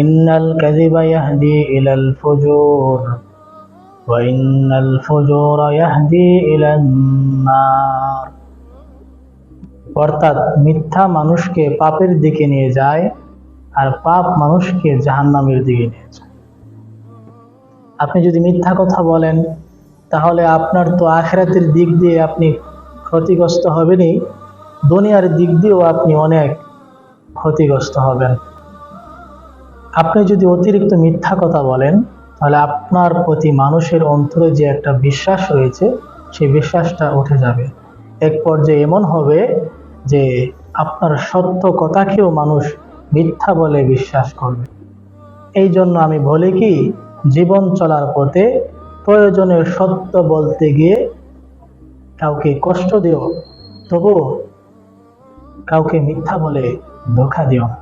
ইন্নাল কাযিবা ইয়াহদি ইলাল ফুজুর ওয়া ইন্নাল ফুজুরা ইয়াহদি ইলান নার। অর্থাৎ মিথ্যা মানুষকে পাপের দিকে নিয়ে যায় আর পাপ মানুষকে জাহান্নামের দিকে নিয়ে যায়। আপনি যদি মিথ্যা কথা বলেন তাহলে আপনার তো আখিরাতের দিক দিয়ে আপনি ক্ষতিগ্রস্ত হবেনই, দুনিয়ার দিক দিয়েও আপনি অনেক ক্ষতিগ্রস্ত হবেন। আপনি যদি অতিরিক্ত মিথ্যা কথা বলেন তাহলে আপনার প্রতি মানুষের অন্তরে যে একটা বিশ্বাস রয়েছে সেই বিশ্বাসটা উঠে যাবে। এক পর্যায়ে এমন হবে যে আপনার সত্য কথাকেও মানুষ মিথ্যা বলে বিশ্বাস করবে। এই জন্য আমি বলি কি, জীবন চলার পথে প্রয়োজনে সত্য বলতে গিয়ে কাউকে কষ্ট দিও, তবুও কাউকে মিথ্যা বলে ধোঁকা দিও না।